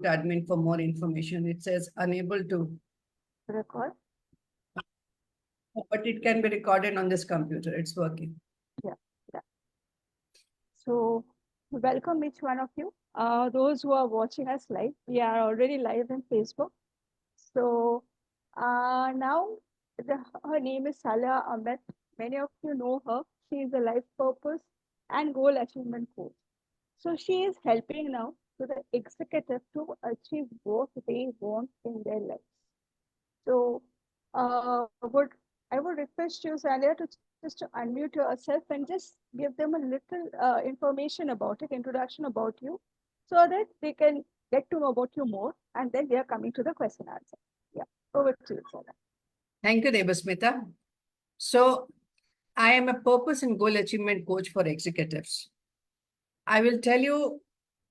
admin for more information. It says unable to record. But it can be recorded on this computer. It's working. Yeah. So welcome each one of you. Those who are watching us live, we are already live in Facebook. So now her name is Saleha Ahmad. Many of you know her. She is a life purpose and goal achievement coach. So she is helping now to the executive to achieve what they want in their lives. So I would request you, Saleha, to just to unmute yourself and just give them a little information about it, introduction about you, so that they can get to know about you more, and then we are coming to the question answer. Yeah, over to you, Saleha. Thank you, DEBASMITA. So I am a purpose and goal achievement coach for executives. I will tell you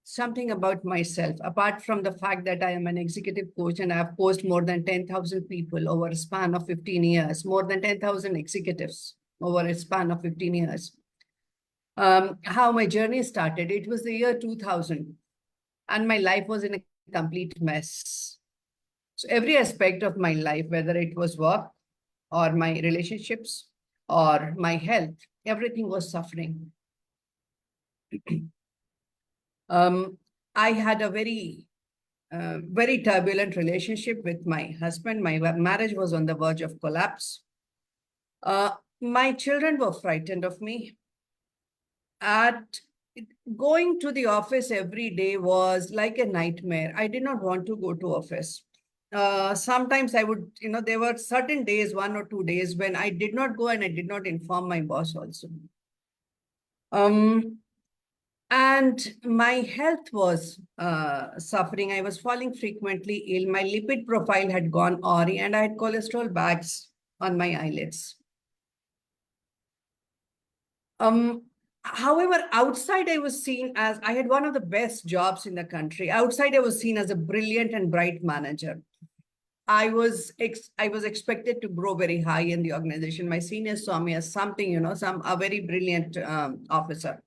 something about myself, apart from the fact that I am an executive coach and I have coached more than 10,000 people over a span of 15 years, more than 10,000 executives over a span of 15 years. How my journey started, it was the year 2000 and my life was in a complete mess. So every aspect of my life, whether it was work or my relationships or my health, everything was suffering. I had a very turbulent relationship with my husband. My marriage was on the verge of collapse. My children were frightened of me. Going to the office every day was like a nightmare. I did not want to go to office. Sometimes I would, there were certain days, 1 or 2 days, when I did not go and I did not inform my boss also. And my health was suffering. I was falling frequently ill. My lipid profile had gone awry and I had cholesterol bags on my eyelids. However, outside I was seen as, I had one of the best jobs in the country. Outside I was seen as a brilliant and bright manager. I was expected to grow very high in the organization. My seniors saw me as something, a very brilliant officer.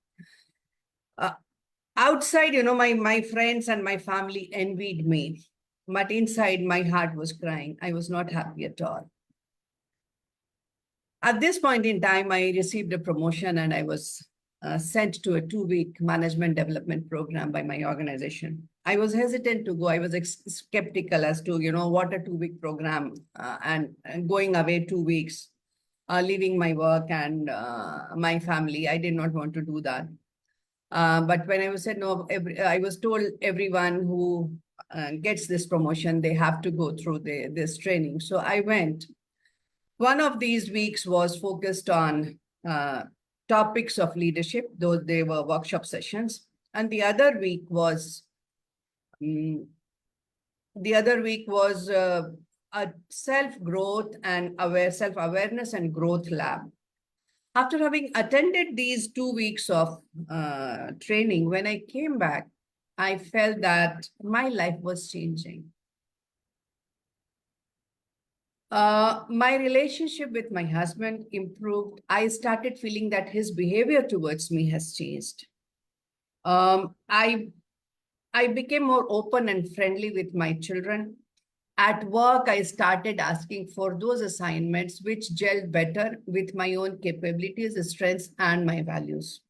Outside, my friends and my family envied me, but inside my heart was crying. I was not happy at all. At this point in time, I received a promotion and I was sent to a 2-week management development program by my organization. I was hesitant to go. I was skeptical as to, what a 2-week program and going away 2 weeks, leaving my work and my family. I did not want to do that. But when I was said no, I was told everyone who gets this promotion, they have to go through this training. So I went. One of these weeks was focused on topics of leadership, though they were workshop sessions. And the other week was a self-growth and self-awareness and growth lab. After having attended these 2 weeks of training, when I came back, I felt that my life was changing. My relationship with my husband improved. I started feeling that his behavior towards me has changed. I became more open and friendly with my children. At work, I started asking for those assignments which gelled better with my own capabilities, strengths, and my values.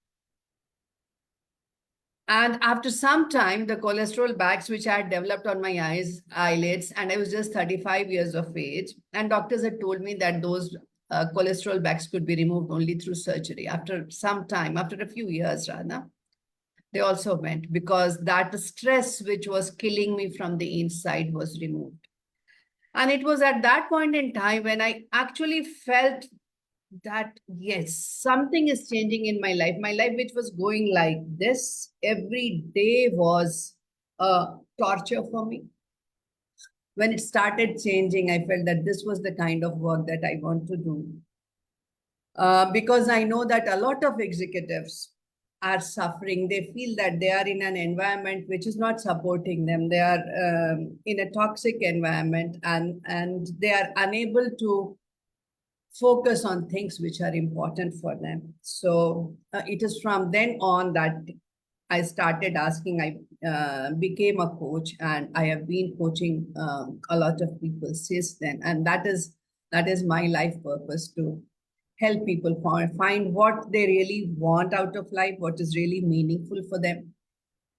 And after some time, the cholesterol bags, which I had developed on my eyelids, and I was just 35 years of age, and doctors had told me that those cholesterol bags could be removed only through surgery. After some time, after a few years rather, they also went because that stress which was killing me from the inside was removed. And it was at that point in time when I actually felt that, yes, something is changing in my life. My life, which was going like this, every day was a torture for me. When it started changing, I felt that this was the kind of work that I want to do. Because I know that a lot of executives are suffering. They feel that they are in an environment which is not supporting them. They are in a toxic environment and they are unable to focus on things which are important for them. So it is from then on that I started asking. I became a coach, and I have been coaching a lot of people since then. And that is my life purpose, to help people find what they really want out of life, what is really meaningful for them,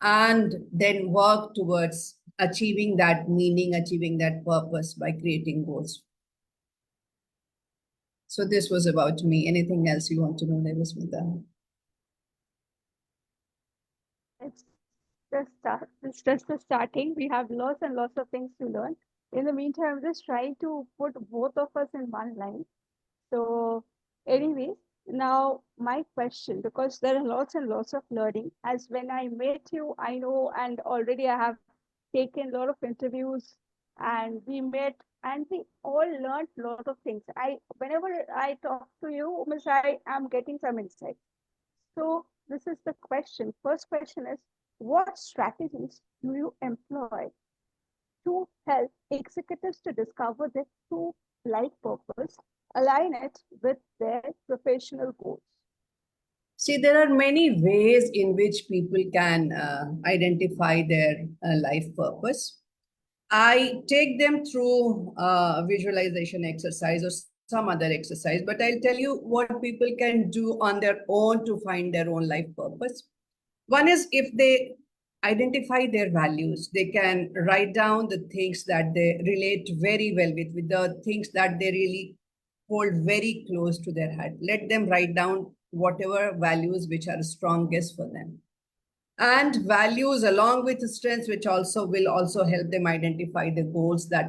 and then work towards achieving that meaning, achieving that purpose by creating goals. So this was about me. Anything else you want to know, Devasmita? It's just start. It's just the starting. We have lots and lots of things to learn. In the meantime, I'm just trying to put both of us in one line. So, anyways, now my question, because there are lots and lots of learning. As when I met you, I know, and already I have taken a lot of interviews, and we met, and we all learned a lot of things. Whenever I talk to you, Miss, I am getting some insight. So, this is the question. First question is, what strategies do you employ to help executives to discover their true life purpose, align it with their professional goals? See, there are many ways in which people can identify their life purpose. I take them through visualization exercise or some other exercise, but I'll tell you what people can do on their own to find their own life purpose. One is, if they identify their values, they can write down the things that they relate very well with the things that they really hold very close to their heart. Let them write down whatever values which are strongest for them. And values along with strengths, which also will also help them identify the goals uh,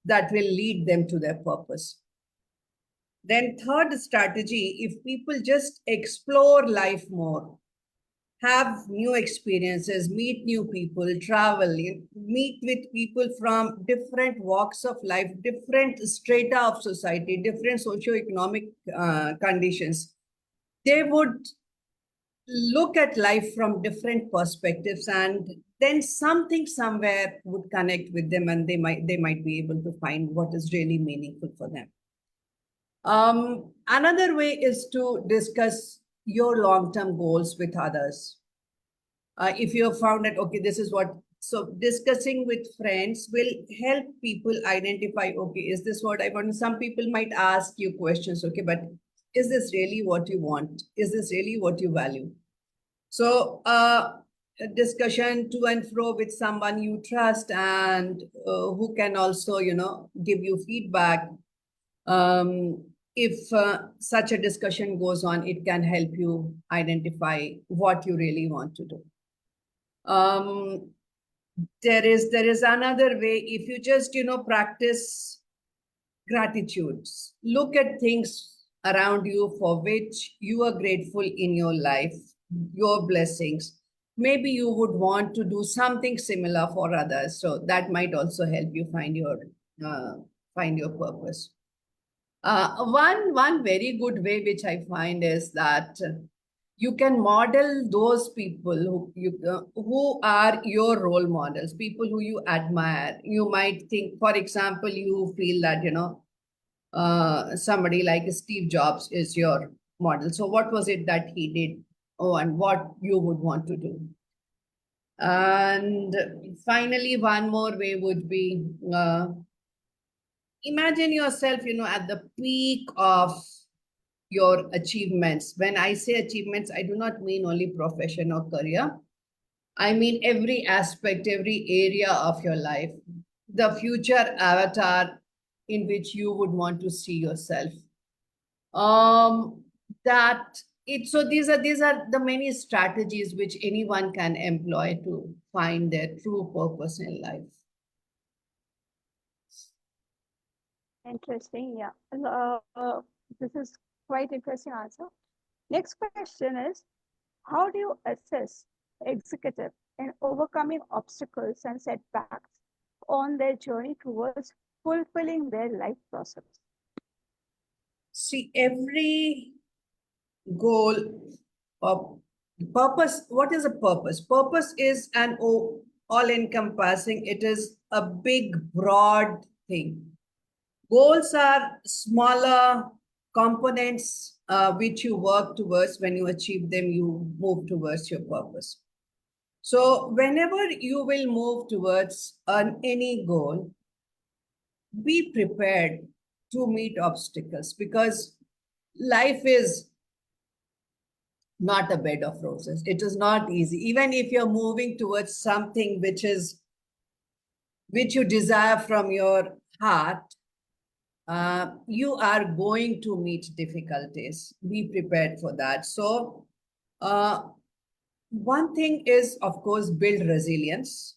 that will lead them to their purpose. Then third strategy, if people just explore life more, have new experiences, meet new people, travel, meet with people from different walks of life, different strata of society, different socioeconomic conditions, they would look at life from different perspectives, and then something somewhere would connect with them, and they might be able to find what is really meaningful for them. Another way is to discuss your long-term goals with others. If you have found that, okay, this is what, so discussing with friends will help people identify, okay, is this what I want? Some people might ask you questions, okay, but is this really what you want? Is this really what you value? So a discussion to and fro with someone you trust, and who can also, give you feedback. If such a discussion goes on, it can help you identify what you really want to do. Um, there is another way. If you just, practice gratitudes, look at things around you for which you are grateful in your life, your blessings. Maybe you would want to do something similar for others, so that might also help you uh, find your purpose. One very good way which I find is that you can model those people who are your role models, people who you admire. You might think, for example, you feel that somebody like Steve Jobs is your model. So what was it that he did? Oh, and what you would want to do. And finally, one more way would be, imagine yourself, at the peak of your achievements. When I say achievements, I do not mean only profession or career. I mean every aspect, every area of your life, the future avatar in which you would want to see yourself. Um, that it so these are the many strategies which anyone can employ to find their true purpose in life. Interesting, yeah. This is quite interesting answer. Next question is, how do you assess executive in overcoming obstacles and setbacks on their journey towards fulfilling their life process? See, every goal of purpose. What is a purpose? Purpose is an all encompassing, it is a big broad thing. Goals are smaller components which you work towards. When you achieve them, you move towards your purpose. So whenever you will move towards any goal, be prepared to meet obstacles, because life is not a bed of roses. It is not easy. Even if you're moving towards something which you desire from your heart, you are going to meet difficulties. Be prepared for that. So, one thing is, of course, build resilience.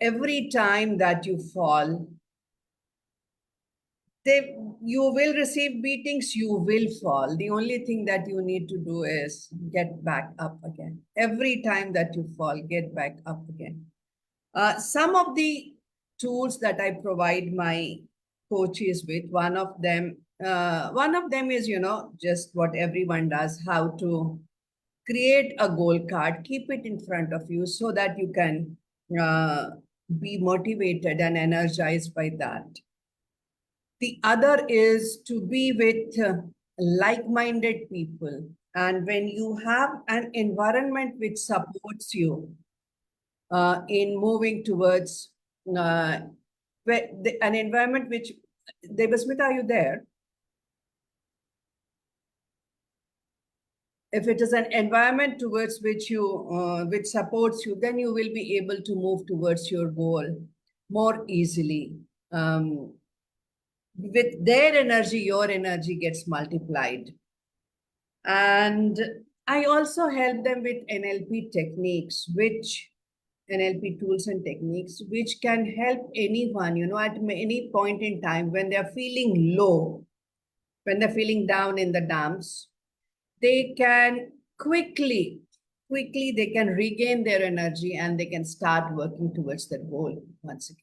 Every time that you fall, you will receive beatings, you will fall. The only thing that you need to do is get back up again. Every time that you fall, get back up again. Some of the tools that I provide my coaches with, one of them is, just what everyone does, how to create a goal card, keep it in front of you so that you can uh, be motivated and energized by that. The other is to be with like-minded people. And when you have an environment which supports you in moving towards an environment which, Debasmita, are you there? If it is an environment towards which supports you, then you will be able to move towards your goal more easily. With their energy, your energy gets multiplied. And I also help them with NLP techniques, which NLP tools and techniques, which can help anyone, at any point in time when they're feeling low, when they're feeling down in the dumps, they can quickly, they can regain their energy and they can start working towards that goal once again.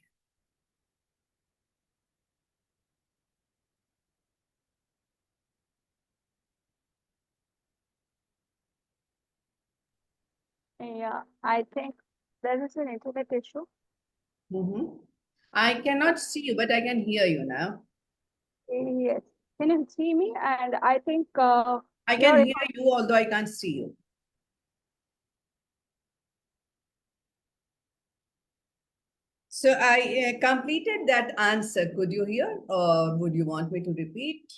Yeah, I think there is an internet issue. Mm-hmm. I cannot see you, but I can hear you now. Yes. Can you see me? And I think I can your hear you, although I can't see you. So I completed that answer. Could you hear, or would you want me to repeat?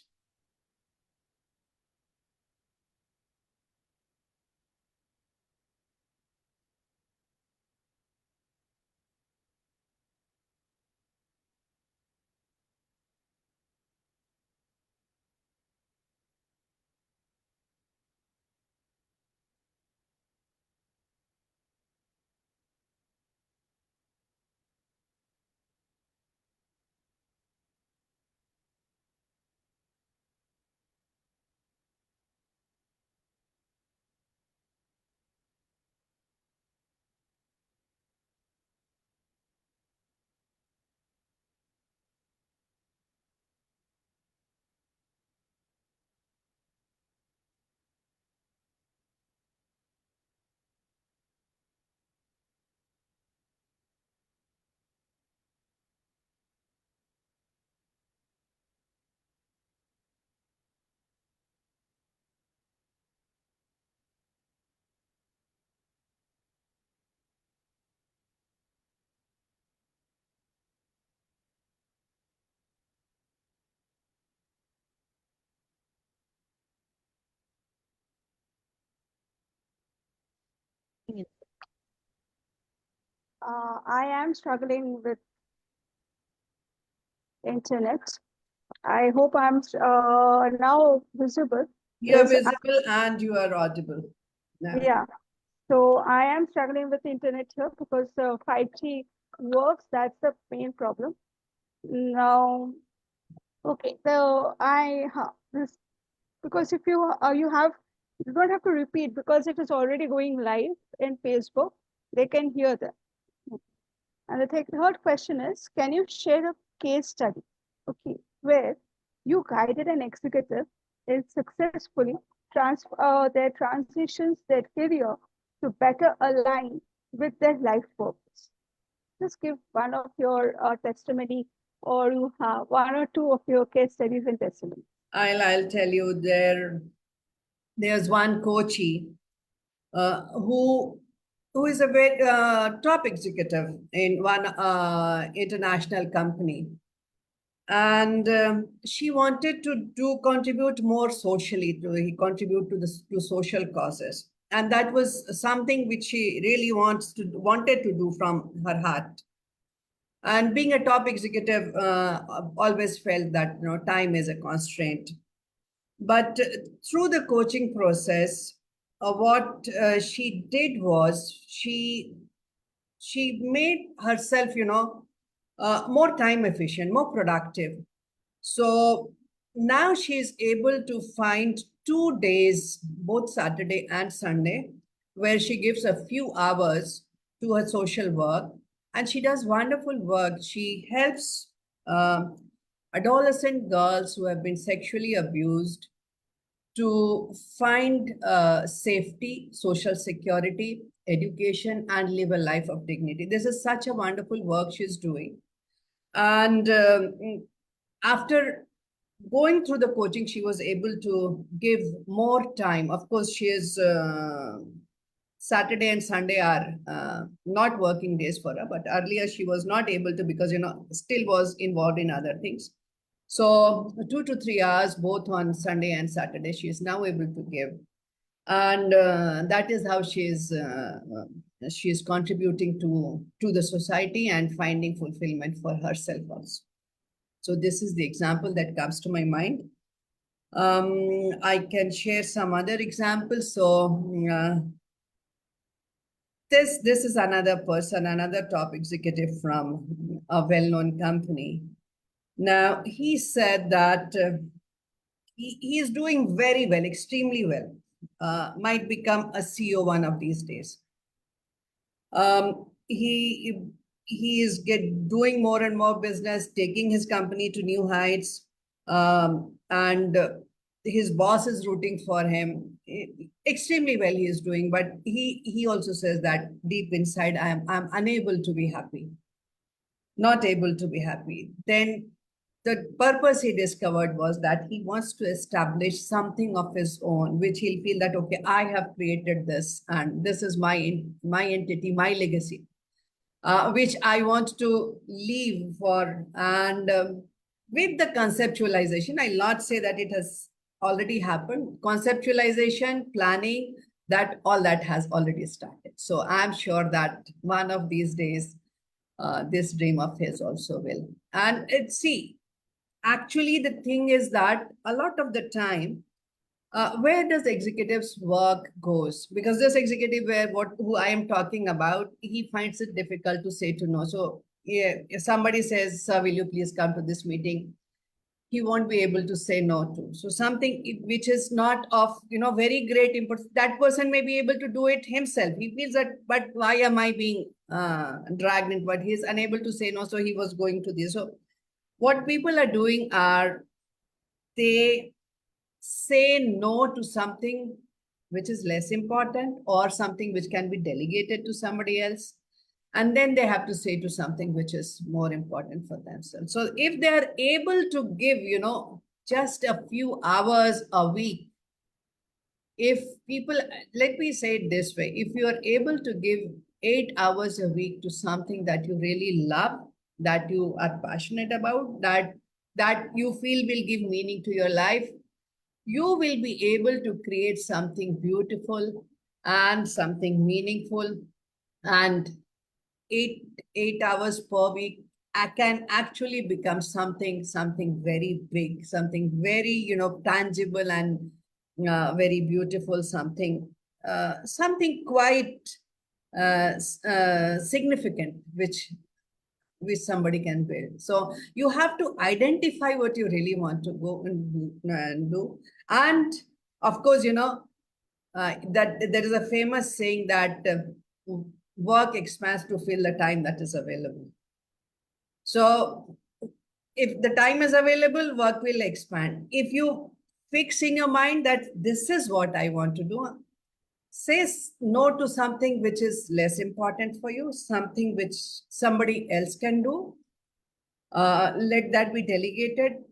I am struggling with internet. I hope I'm now visible. You are Because visible and you are audible. Now, yeah, so I am struggling with internet here because 5G works. That's the main problem. Now, okay, so this, because if you don't have to repeat because it is already going live in Facebook. They can hear that. And the third question is, can you share a case study, okay, where you guided an executive in successfully their transitions, their career to better align with their life purpose? Just give one of your testimony, or you have one or two of your case studies and testimony. I'll tell you there's one coachee who is a very top executive in one international company, and she wanted to do contribute more socially to he contribute to the to social causes, and that was something which she really wanted to do from her heart. And being a top executive, always felt that time is a constraint. But through the coaching process, what she did was she made herself, more time efficient, more productive. So now she is able to find 2 days, both Saturday and Sunday, where she gives a few hours to her social work, and she does wonderful work. She helps um, adolescent girls who have been sexually abused to find safety, social security, education, and live a life of dignity. This is such a wonderful work she's doing. And after going through the coaching, she was able to give more time. Of course, she is Saturday and Sunday are not working days for her, but earlier she was not able to because still was involved in other things. So 2 to 3 hours both on Sunday and Saturday she is now able to give, and that is how she is contributing to the society and finding fulfillment for herself also. So this is the example that comes to my mind. I can share some other examples. So this is another person, another top executive from a well-known company. Now he said that he is doing very well, extremely well. Might become a CEO one of these days. He is doing more and more business, taking his company to new heights, and his boss is rooting for him. Extremely well he is doing, but he also says that deep inside I'm unable to be happy, not able to be happy. Then the purpose he discovered was that he wants to establish something of his own, which he'll feel that, okay, I have created this, and this is my entity, my legacy, which I want to leave for. And with the conceptualization, I'll not say that it has already happened. Conceptualization, planning, that all that has already started. So I'm sure that one of these days, this dream of his also will. And see, actually, the thing is that a lot of the time, where does executives work goes? Because this executive who I am talking about, he finds it difficult to say to no. So yeah, if somebody says, sir, will you please come to this meeting? He won't be able to say no to. So something which is not of very great importance, that person may be able to do it himself. He feels that, but why am I being dragged into? But he's unable to say no. So he was going to this. So what people are doing are they say no to something which is less important or something which can be delegated to somebody else. And then they have to say to something which is more important for themselves. So if they are able to give, just a few hours a week, if people, let me say it this way, if you are able to give 8 hours a week to something that you really love, that you are passionate about, that you feel will give meaning to your life, you will be able to create something beautiful and something meaningful. And 8 hours per week, I can actually become something very big, something very tangible and very beautiful, something quite significant, which somebody can build. So you have to identify what you really want to go and do. And of course, that there is a famous saying that work expands to fill the time that is available. So if the time is available, work will expand. If you fix in your mind that this is what I want to do, say no to something which is less important for you, something which somebody else can do. Let that be delegated.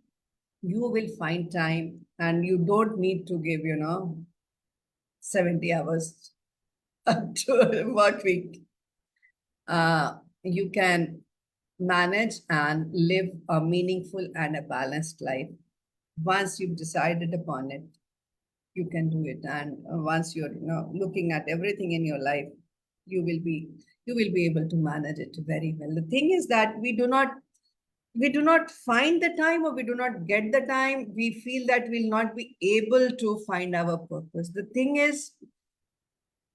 you will find time, and you don't need to give, 70 hours to a work week. You can manage and live a meaningful and a balanced life. Once you've decided upon it, you can do it. And once you're, looking at everything in your life, you will be you will be able to manage it very well. The thing is that we do not find the time, or we do not get the time. We feel that we'll not be able to find our purpose. The thing is,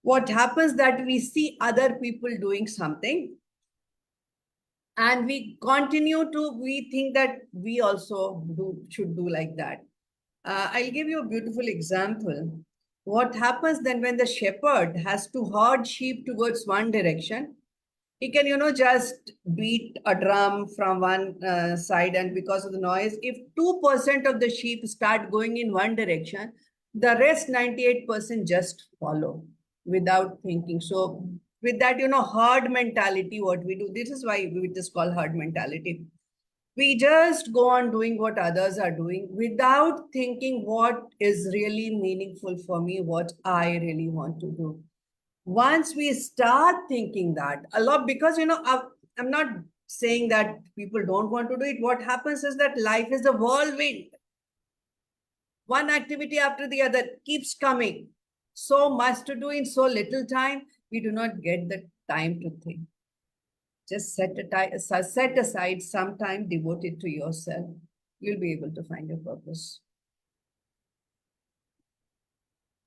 what happens that we see other people doing something, and we think that we also should do like that. I'll give you a beautiful example. What happens then when the shepherd has to herd sheep towards one direction? He can, just beat a drum from one side, and because of the noise, if 2% of the sheep start going in one direction, the rest 98% just follow without thinking. So, with that, herd mentality, what we do, this is why it is called herd mentality. We just go on doing what others are doing without thinking what is really meaningful for me, what I really want to do. Once we start thinking that a lot, because I'm not saying that people don't want to do it. What happens is that life is a whirlwind. One activity after the other keeps coming. So much to do in so little time, we do not get the time to think. Just set aside some time devoted to yourself. You'll be able to find your purpose.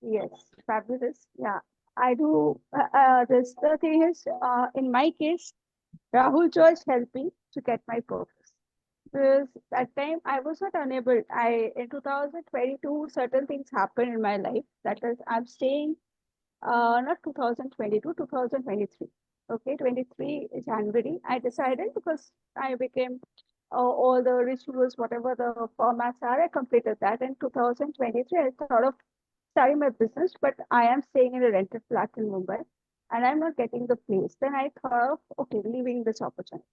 Yes, fabulous. Yeah, I do. This the thing is, in my case, Rahul George helped me to get my purpose. Because that time I was not unable. I in 2022 certain things happened in my life. That is, I'm staying not 2022, 2023. Okay, 23 January. I decided because I became all the rituals, whatever the formats are, I completed that. In 2023, I thought of starting my business, but I am staying in a rented flat in Mumbai and I'm not getting the place. Then I thought of, okay, leaving this opportunity.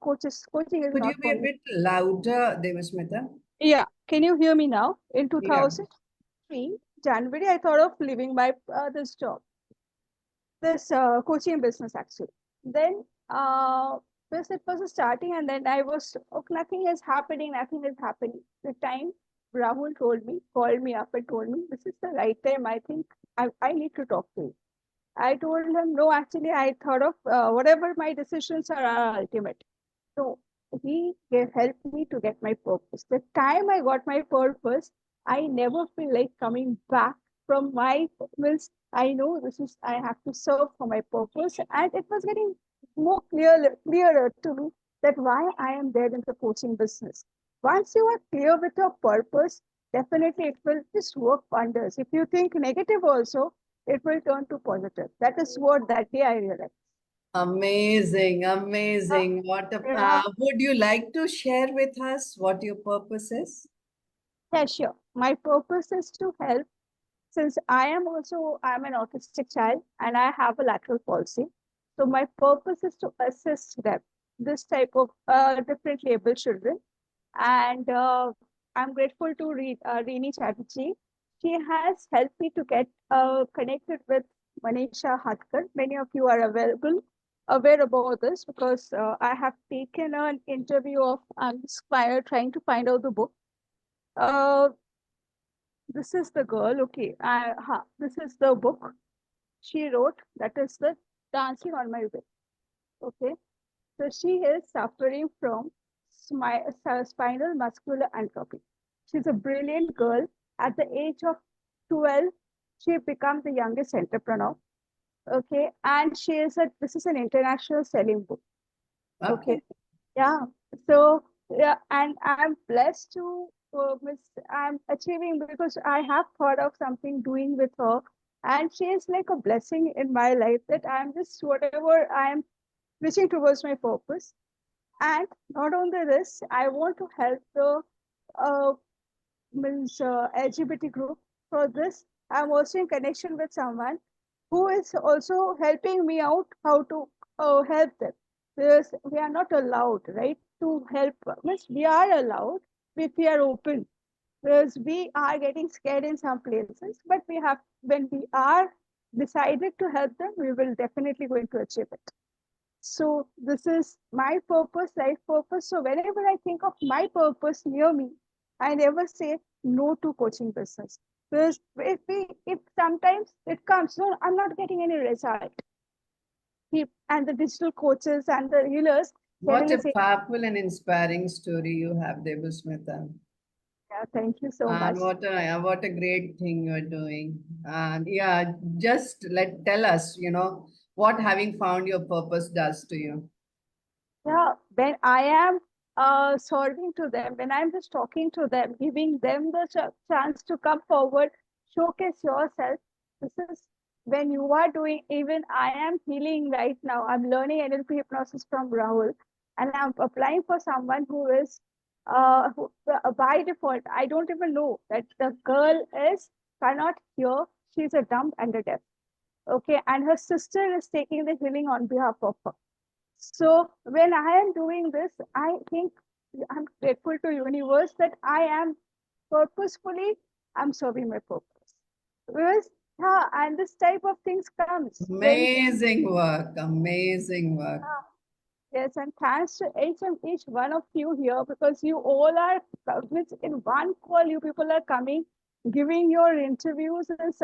Coaching is Could you not be for a me. bit louder, Devasmita? Yeah. Can you hear me now? In Yeah. 2003, January, I thought of leaving my this job, this coaching business actually. Then this it was starting, and then I was okay, nothing is happening, nothing is happening. The time Rahul called me up and told me this is the right time. I think I need to talk to you. I told him no, actually I thought of whatever my decisions are ultimate. So helped me to get my purpose. The time I got my purpose, I never feel like coming back from my means. I know this is I have to serve for my purpose, and it was getting clearer to me that why I am there in the coaching business. Once you are clear with your purpose, definitely it will just work wonders. If you think negative also, it will turn to positive. That is what that day I realized. Amazing, Uh, amazing. yeah, Would you like to share with us what your purpose is? yeah, sure. My purpose is to help since I'm an autistic child and I have a lateral palsy. So my purpose is to assist them, this type of differently able children. And I'm grateful to Reeni Chatterjee. She has helped me to get connected with Manisha Hatkar. Many of you are aware about this because I have taken an interview of Inspire trying to find out the book. Uh, this is the girl, okay. This is the book she wrote, that is the Dancing on My Way. Okay. So she is suffering from spinal muscular atrophy. She's a brilliant girl. At the age of 12, she becomes the youngest entrepreneur. Okay. And this is an international selling book. Okay. Okay. Yeah. So yeah, and I'm blessed to I'm achieving because I have thought of something doing with her, and she is like a blessing in my life that I'm just whatever I'm reaching towards my purpose. And not only this, I want to help the uh, LGBT group. For this, I'm also in connection with someone who is also helping me out how to help them. Because we are not allowed, right, to help. Means we are allowed, if we are open, because we are getting scared in some places, but we have, when we are decided to help them, we will definitely going to achieve it. So this is my purpose, life purpose. So whenever I think of my purpose near me, I never say no to coaching business. Because if sometimes it comes, no, I'm not getting any result. And the digital coaches and the healers What telling a us, powerful and inspiring story you have, DEBASMITA. yeah, thank you so much. And what a great thing you're doing. And yeah, just tell us, what having found your purpose does to you. Yeah, when I am solving to them, when I'm just talking to them, giving them the chance to come forward, showcase yourself. This is when you are doing, even I am healing right now. I'm learning NLP hypnosis from Rahul, and I'm applying for someone who is, by default, I don't even know that the girl is cannot hear. She's a dumb and a deaf. Okay, and her sister is taking the healing on behalf of her. So when I am doing this, I think I'm grateful to universe that I am purposefully I'm serving my purpose. Because yeah, and this type of things comes when Amazing work, amazing work. yes, and thanks to each one of you here because you all are in one call. You people are coming, giving your interviews and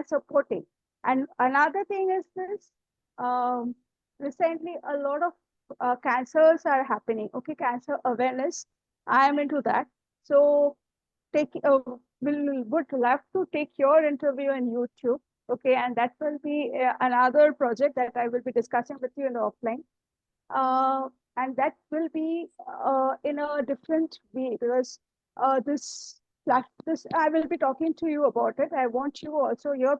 supporting. And another thing is this: um, recently a lot of cancers are happening. Okay, cancer awareness. I am into that. So take would love to take your interview on YouTube. Okay, and that will be another project that I will be discussing with you in the offline, uh, and that will be in a different way because this I will be talking to you about it. I want you also your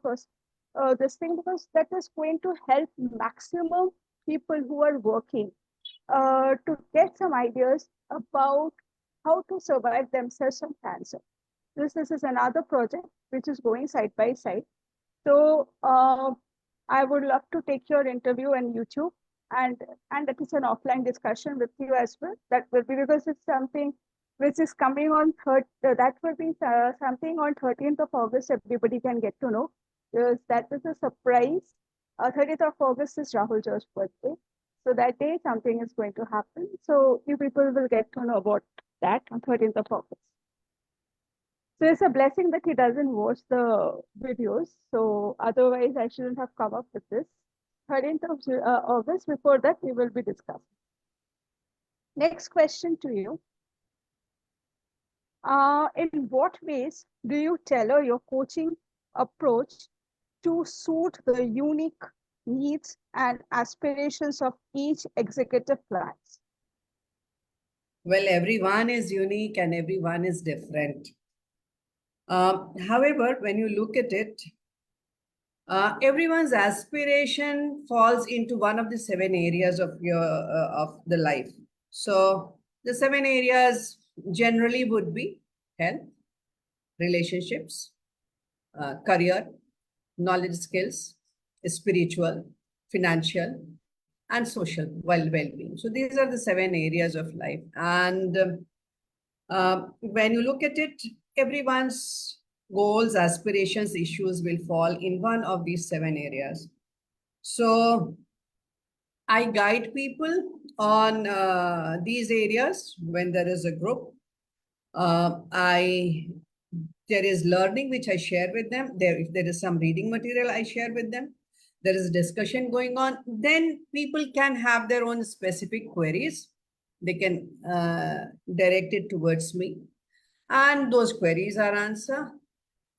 this thing because that is going to help maximum people who are working to get some ideas about how to survive themselves from cancer. This is another project which is going side by side. So I would love to take your interview on YouTube, and that is an offline discussion with you as well. That will be because it's something which is coming on third. That will be something on 13th of August. Everybody can get to know because that is a surprise. 30th of August is Rahul Josh's birthday, so that day something is going to happen. So you people will get to know about that on 13th of August. So it's a blessing that he doesn't watch the videos. So otherwise, I shouldn't have come up with this. 13th of August, before that, we will be discussing. Next question to you. In what ways do you tailor your coaching approach to suit the unique needs and aspirations of each executive client? Well, everyone is unique and everyone is different. However, when you look at it, everyone's aspiration falls into one of the seven areas of your of the life. So the seven areas generally would be health, relationships, career, knowledge skills, spiritual, financial, and social well-being. So these are the seven areas of life. And when you look at it, everyone's goals, aspirations, issues will fall in one of these seven areas. So I guide people on these areas when there is a group. I there is learning which I share with them. If there is some reading material, I share with them. There is discussion going on. Then people can have their own specific queries. They can direct it towards me, and those queries are answered.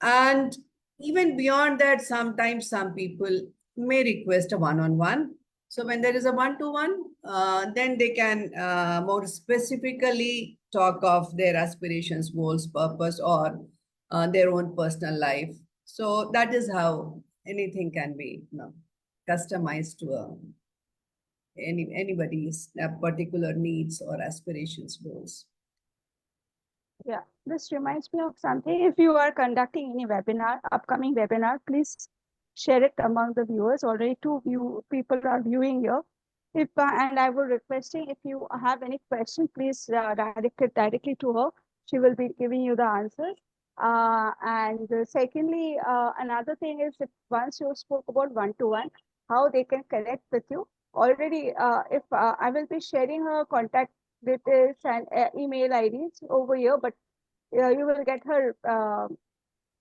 And even beyond that, sometimes some people may request a one-on-one. So when there is a one-to-one, then they can more specifically talk of their aspirations, goals, purpose, or their own personal life. So that is how anything can be, customized to anybody's particular needs or aspirations, goals. Yeah, this reminds me of something. If you are conducting any webinar, upcoming webinar, please share it among the viewers. Already people are viewing here. And I would requesting if you have any question, please direct it directly to her. She will be giving you the answers. And secondly, another thing is that once you spoke about one-to-one, how they can connect with you. Already, if I will be sharing her contact details and email IDs over here, but you will get her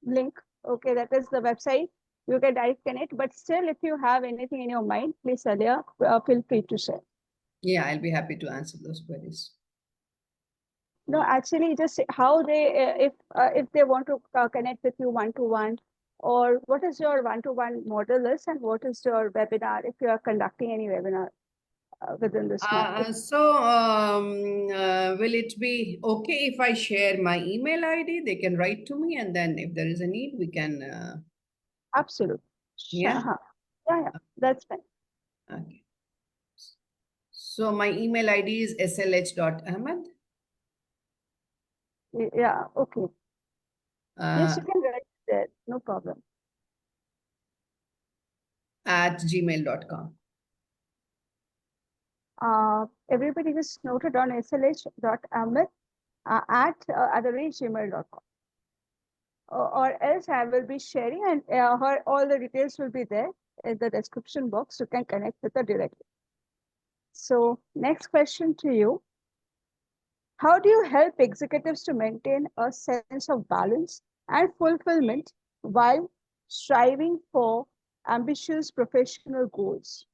link. Okay, that is the website. You can direct connect. But still, if you have anything in your mind, please, Saleha, feel free to share. Yeah, I'll be happy to answer those queries. No, actually, just how they if they want to connect with you one to one, or what is your one to one model is, and what is your webinar if you are conducting any webinar within this month. Will it be okay if I share my email ID? They can write to me, and then if there is a need, we can. Absolutely. Yeah. Yeah, yeah, that's fine. Okay. So my email ID is slh.ahmad. Yeah, okay. Yes, Uh, you can write there. No problem. at gmail.com. Everybody just noted on slh.ahmed at the rate gmail.com. Or else I will be sharing, and her all the details will be there in the description box. You can connect with her directly. So next question to you. How do you help executives to maintain a sense of balance and fulfillment while striving for ambitious professional goals?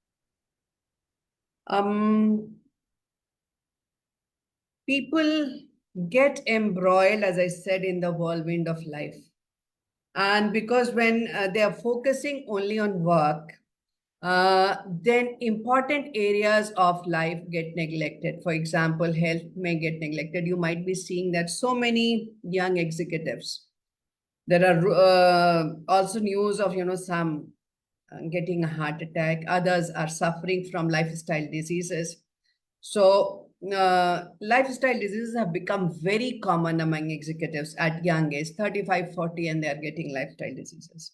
People get embroiled, as I said, in the whirlwind of life. And because when they are focusing only on work, then important areas of life get neglected. For example, health may get neglected. You might be seeing that so many young executives. There are also news of, some getting a heart attack. Others are suffering from lifestyle diseases. So lifestyle diseases have become very common among executives at young age, 35, 40, and they are getting lifestyle diseases.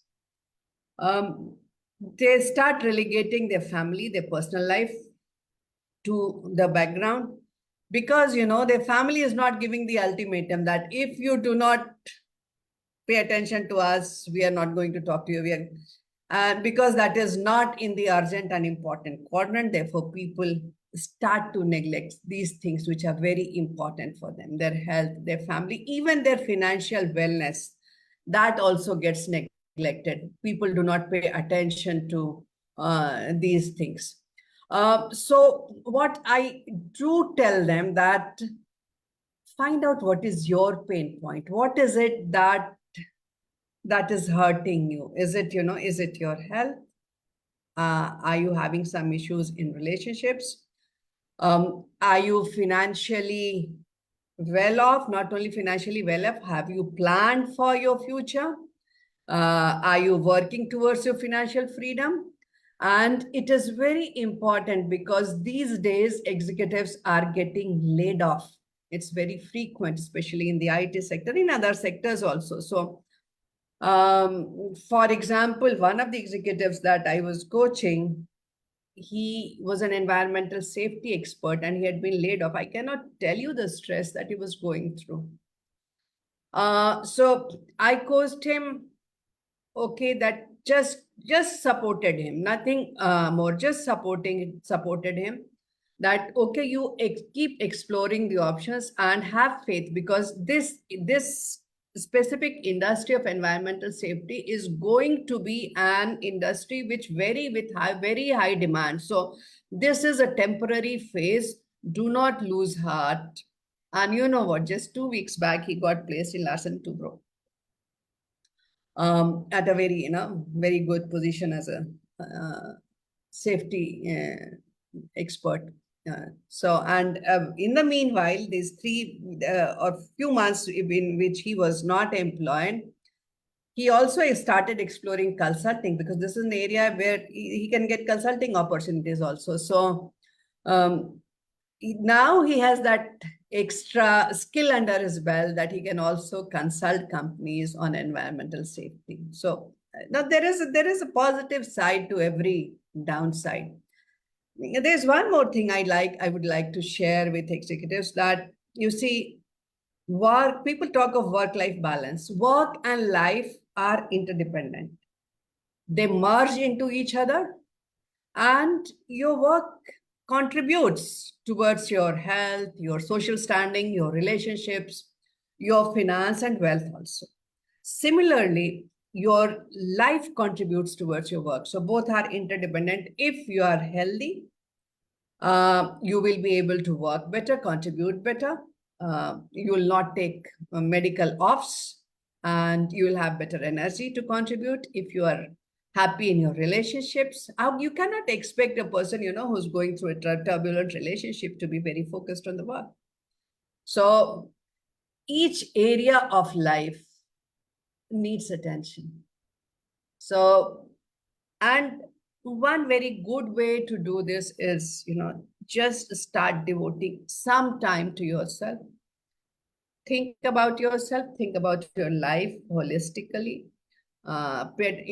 They start relegating their family, their personal life to the background because, their family is not giving the ultimatum that if you do not pay attention to us, we are not going to talk to you. And because that is not in the urgent and important quadrant, therefore people start to neglect these things which are very important for them, their health, their family, even their financial wellness. That also gets neglected. People do not pay attention to these things. So what I do tell them that find out what is your pain point. What is it that is hurting you? Is it, is it your health? Are you having some issues in relationships? Are you financially well off? Not only financially well off, have you planned for your future? Are you working towards your financial freedom? And it is very important because these days executives are getting laid off. It's very frequent, especially in the IT sector, in other sectors also. So for example, one of the executives that I was coaching, he was an environmental safety expert and he had been laid off. I cannot tell you the stress that he was going through. So I coached him, okay, that just supported him, nothing more, just supported him that okay, you keep exploring the options and have faith because this specific industry of environmental safety is going to be an industry which very high demand. So this is a temporary phase. Do not lose heart. And you know what, just 2 weeks back he got placed in Larsen Toubro at a very very good position as a safety expert. So and in the meanwhile, these 3 or few months in which he was not employed, he also started exploring consulting because this is an area where he can get consulting opportunities also. So um, now he has that extra skill under his belt that he can also consult companies on environmental safety. So now there is a positive side to every downside. There's one more thing I would like to share with executives that you see People talk of work-life balance. Work and life are interdependent. They merge into each other, and your work contributes towards your health, your social standing, your relationships, your finance and wealth also. Similarly, your life contributes towards your work. So both are interdependent. If you are healthy, you will be able to work better, contribute better. You will not take medical offs, and you will have better energy to contribute. If you are happy in your relationships, you cannot expect a person, who's going through a turbulent relationship to be very focused on the work. So each area of life needs attention. So, and one very good way to do this is, just start devoting some time to yourself. Think about yourself, think about your life holistically.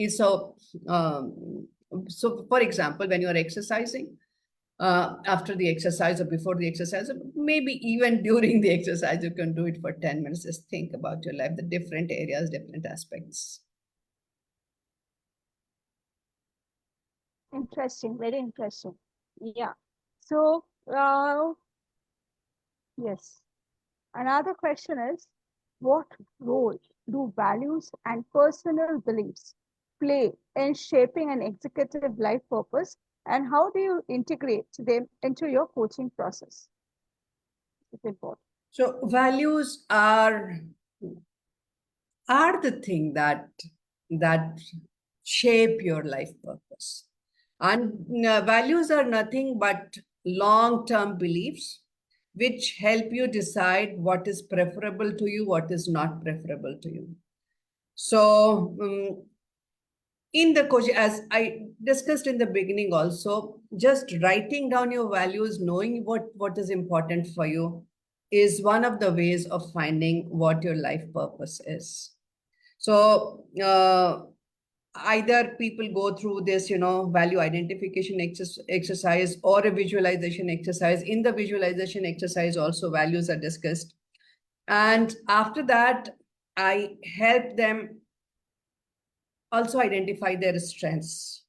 So, so for example, when you're exercising, after the exercise or before the exercise, or maybe even during the exercise, you can do it for 10 minutes. Just think about your life, the different areas, different aspects. Interesting, very interesting. Yeah. So, yes. Another question is, what role do values and personal beliefs play in shaping an executive life purpose, and how do you integrate them into your coaching process? It's important. So values are the thing that shape your life purpose. And values are nothing but long-term beliefs which help you decide what is preferable to you, what is not preferable to you. So in the coach, as I discussed in the beginning also, just writing down your values, knowing what is important for you, is one of the ways of finding what your life purpose is. So either people go through this, value identification exercise or a visualization exercise. In the visualization exercise also values are discussed. And after that, I help them also identify their strengths.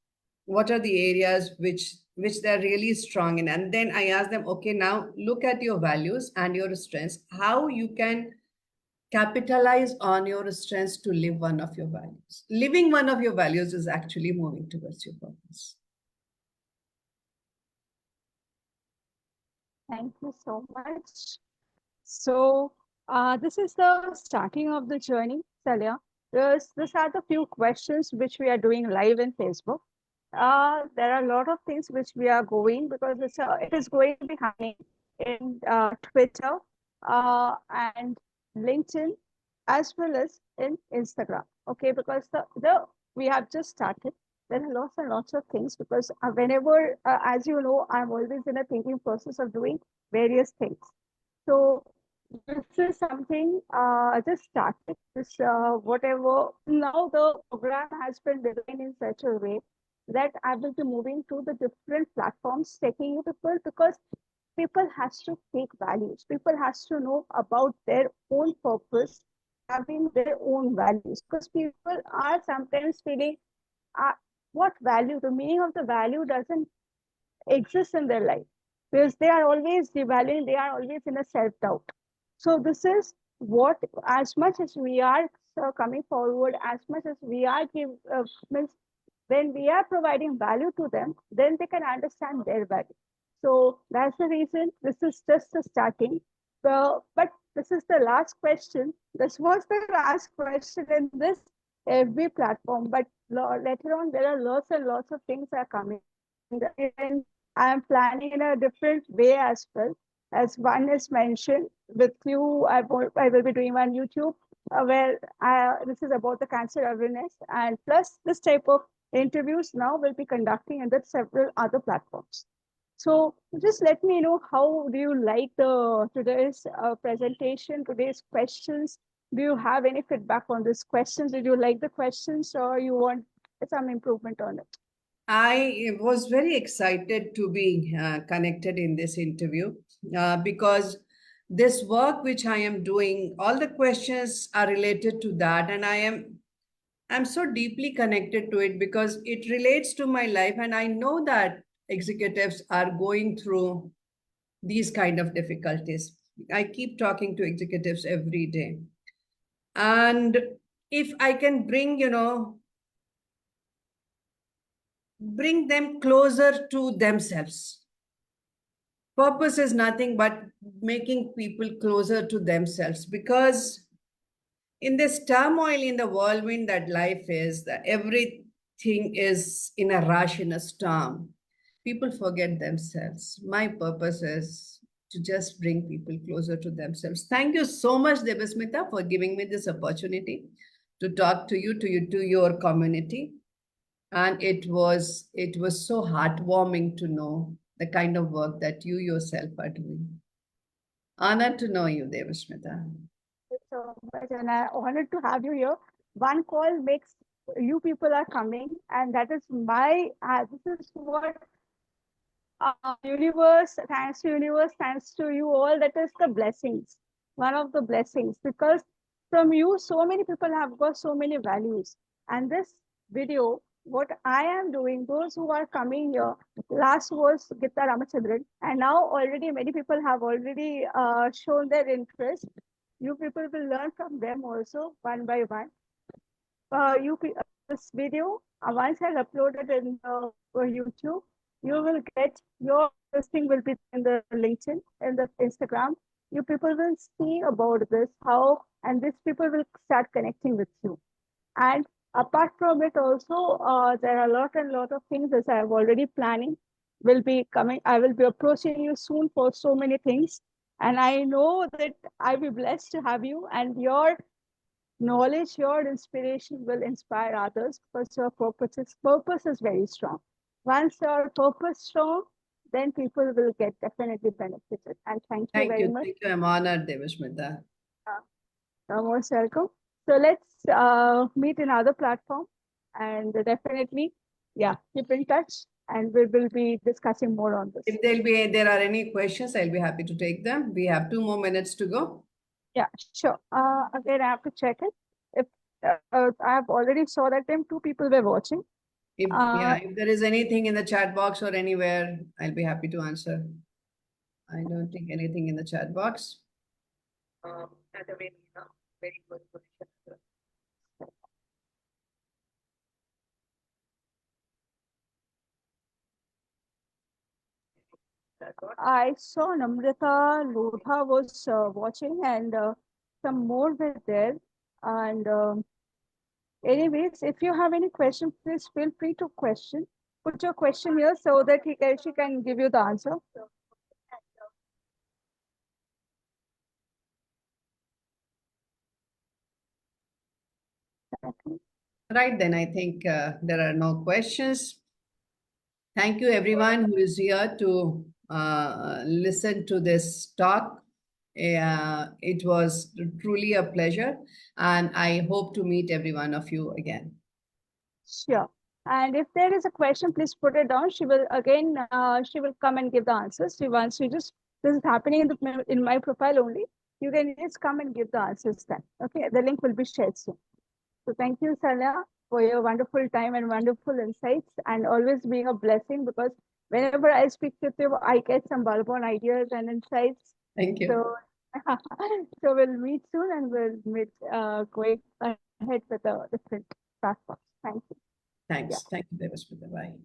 What are the areas which they're really strong in? And then I ask them, okay, now look at your values and your strengths, how you can capitalize on your strengths to live one of your values. Living one of your values is actually moving towards your purpose. Thank you so much. So, this is the starting of the journey, Saleha. These are the few questions which we are doing live in Facebook. There are a lot of things which we are going, because it is going to be happening in Twitter and LinkedIn, as well as in Instagram. Okay, because the we have just started. There are lots and lots of things, because whenever, as you know, I'm always in a thinking process of doing various things. So this is something just started. This whatever now the program has been designed in such a way that I will be moving to the different platforms, taking people, because people has to take values. People has to know about their own purpose, having their own values. Because people are sometimes feeling, uh, what value? The meaning of the value doesn't exist in their life, because they are always devaluing, they are always in a self-doubt. So this is what, as much as we are coming forward, as much as we are means when we are providing value to them, then they can understand their value. So that's the reason this is just the starting. But this is the last question. This was the last question in this every platform. But later on, there are lots and lots of things are coming. And I am planning in a different way as well. As one is mentioned with you, I will be doing on YouTube, where this is about the cancer awareness, and plus this type of interviews now will be conducting in the several other platforms. So just let me know, how do you like the today's presentation, today's questions? Do you have any feedback on these questions? Did you like the questions, or you want some improvement on it? I was very excited to be connected in this interview because this work which I am doing, all the questions are related to that, and I'm so deeply connected to it because it relates to my life, and I know that executives are going through these kind of difficulties. I keep talking to executives every day. And if I can bring them closer to themselves. Purpose is nothing but making people closer to themselves, because in this turmoil, in the whirlwind that life is, that everything is in a rush, in a storm, people forget themselves. My purpose is to just bring people closer to themselves. Thank you so much, Debasmita, for giving me this opportunity to talk to you, to your community. And it was so heartwarming to know the kind of work that you yourself are doing. Honored to know you, Devasmita. So much, and I honored to have you here. One call makes you people are coming, and that is my. This is what universe, thanks to you all. That is the blessings, one of the blessings, because from you, so many people have got so many values. And this video, what I am doing, those who are coming here, last was Gita Ramachandran, and now already many people have already shown their interest. You people will learn from them also one by one. This video, once I upload it in YouTube, you will get your listing will be in the LinkedIn, in the Instagram. You people will see about this, how, and these people will start connecting with you. And apart from it also, there are a lot of things that I have already planning will be coming. I will be approaching you soon for so many things. And I know that I'll be blessed to have you, and your knowledge, your inspiration will inspire others, because your purpose is very strong. Once your purpose strong, then people will get definitely benefited. And thank you Thank very you. much. Thank you. I'm honored, Devasmita. You're most welcome. So let's meet in other platform, and definitely, yeah, keep in touch, and we will be discussing more on this. If there are any questions, I'll be happy to take them. We have 2 more minutes to go. Yeah, sure. Again, I have to check it. If I have already saw that time, 2 people were watching. If there is anything in the chat box or anywhere, I'll be happy to answer. I don't think anything in the chat box. At a very good position. I saw Namrata Lodha was watching, and some more were there. And anyways, if you have any question, please feel free to question. Put your question here so that she can give you the answer. Right, then I think there are no questions. Thank you, everyone who is here to listen to this talk. It was truly a pleasure, and I hope to meet every one of you again. Sure. And if there is a question, please put it down. She will again. She will come and give the answers. She wants you just this is happening in my profile only. You can just come and give the answers then. Okay. The link will be shared soon. So thank you, Saleha, for your wonderful time and wonderful insights, and always being a blessing, because whenever I speak with you, I get some bulb-on ideas and insights. Thank you. So, so we'll meet soon, and we'll meet going ahead with a different platforms. Thank you. Thanks. Thank you, Devasmita. Bye.